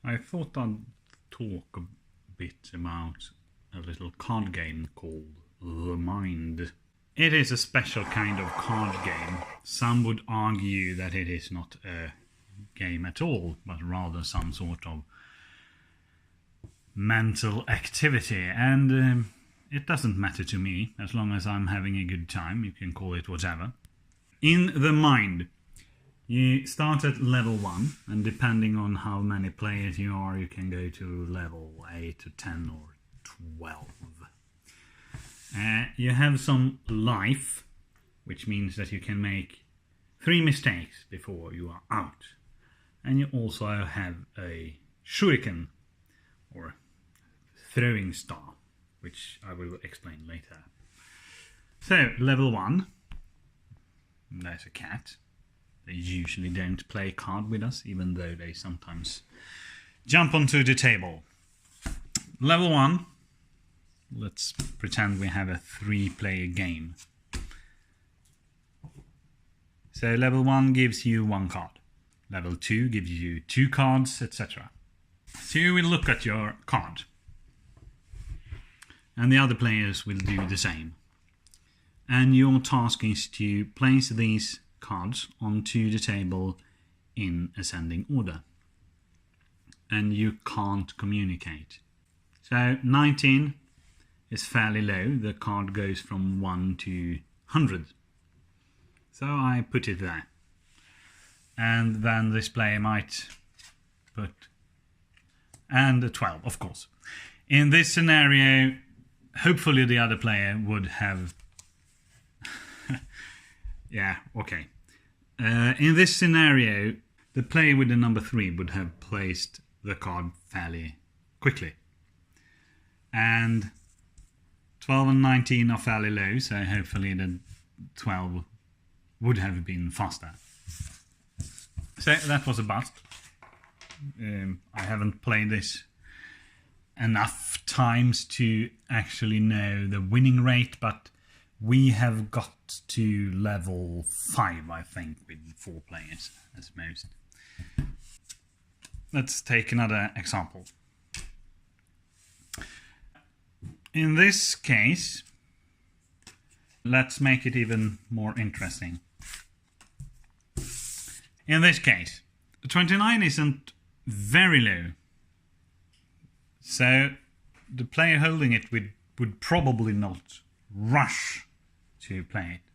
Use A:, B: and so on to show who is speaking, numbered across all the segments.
A: I thought I'd talk a bit about a little card game called The Mind. It is a special kind of card game. Some would argue that it is not a game at all, but rather some sort of mental activity. And it doesn't matter to me, as long as I'm having a good time. You can call it whatever. In The Mind, you start at level 1, and depending on how many players you are, you can go to level 8 to 10 or 12. You have some life, which means that you can make 3 mistakes before you are out. And you also have a shuriken, or throwing star, which I will explain later. So, level 1, there's a cat. They usually don't play card with us, even though they sometimes jump onto the table. Level 1, let's pretend we have a 3-player game. So level 1 gives you 1 card. Level 2 gives you 2 cards, etc. So you will look at your card. And the other players will do the same. And your task is to place these cards onto the table in ascending order. And you can't communicate. So 19 is fairly low. The card goes from 1 to 100. So I put it there. And then this player might put... and a 12, of course. In this scenario, hopefully the other player would have... yeah, okay. In this scenario, the player with the number 3 would have placed the card fairly quickly. And 12 and 19 are fairly low, so hopefully the 12 would have been faster. So that was a bust. I haven't played this enough times to actually know the winning rate, but we have got to level 5, I think, with 4 players as most. Let's take another example. In this case, let's make it even more interesting. In this case, 29 isn't very low. So the player holding it would probably not rush to play it.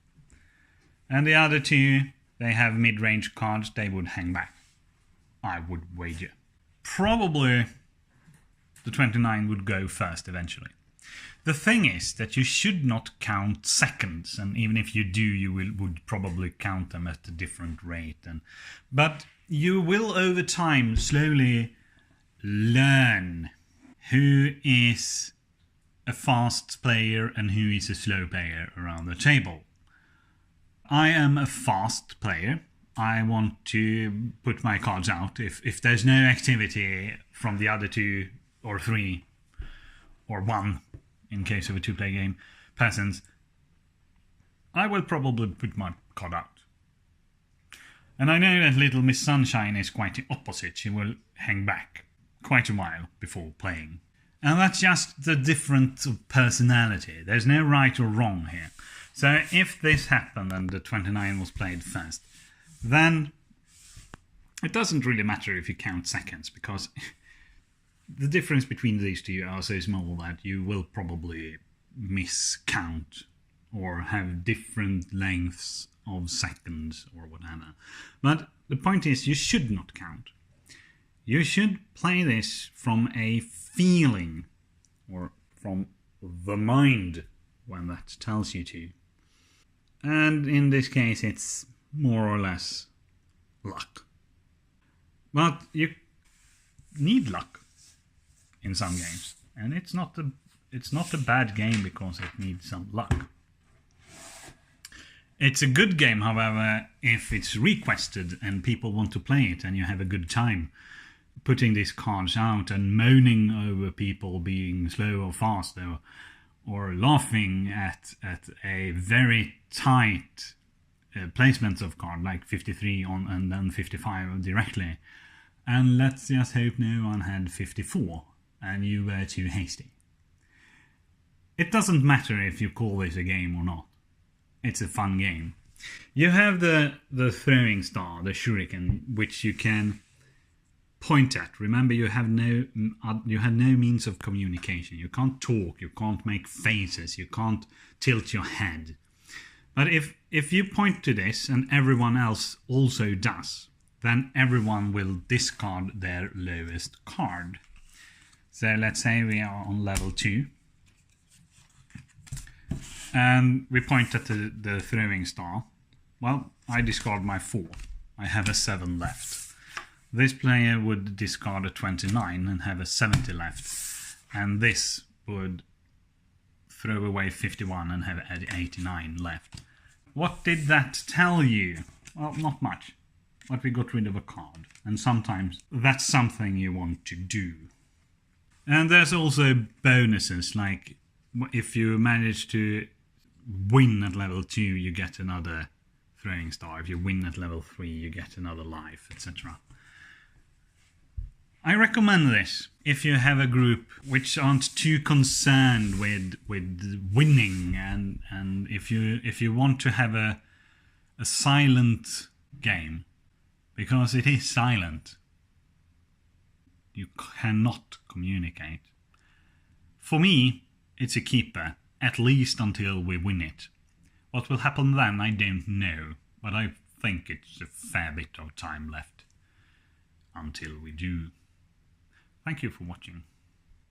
A: And the other 2, they have mid-range cards, they would hang back. I would wager. Probably the 29 would go first eventually. The thing is that you should not count seconds, and even if you do, you would probably count them at a different rate. But you will over time slowly learn who is a fast player and who is a slow player around the table. I am a fast player. I want to put my cards out. If there's no activity from the other 2 or 3 or 1, in case of a 2-player game, persons, I will probably put my card out. And I know that Little Miss Sunshine is quite the opposite. She will hang back quite a while before playing. And that's just the difference of personality. There's no right or wrong here. So if this happened and the 29 was played first, then it doesn't really matter if you count seconds, because the difference between these 2 are so small that you will probably miscount or have different lengths of seconds or whatever. But the point is, you should not count. You should play this from a feeling, or from the mind, when that tells you to. And in this case, it's more or less luck. But you need luck in some games, and it's not a bad game because it needs some luck. It's a good game, however, if it's requested and people want to play it, and you have a good time putting these cards out and moaning over people being slow or fast, or laughing at a very tight placement of card, like 53 on and then 55 directly. And let's just hope no one had 54 and you were too hasty. It doesn't matter if you call this a game or not. It's a fun game. You have the throwing star, the shuriken, which you can point at. Remember, you have no means of communication. You can't talk, you can't make faces, you can't tilt your head. But if you point to this and everyone else also does, then everyone will discard their lowest card. So let's say we are on level 2. And we point at the throwing star. Well, I discard my 4. I have a 7 left. This player would discard a 29 and have a 70 left. And this would throw away 51 and have 89 left. What did that tell you? Well, not much. But we got rid of a card. And sometimes that's something you want to do. And there's also bonuses, like if you manage to win at level 2, you get another throwing star. If you win at level 3, you get another life, etc. I recommend this if you have a group which aren't too concerned with winning, and if you want to have a silent game, because it is silent. You cannot communicate. For me, it's a keeper, at least until we win it. What will happen then, I don't know, but I think it's a fair bit of time left until we do. Thank you for watching.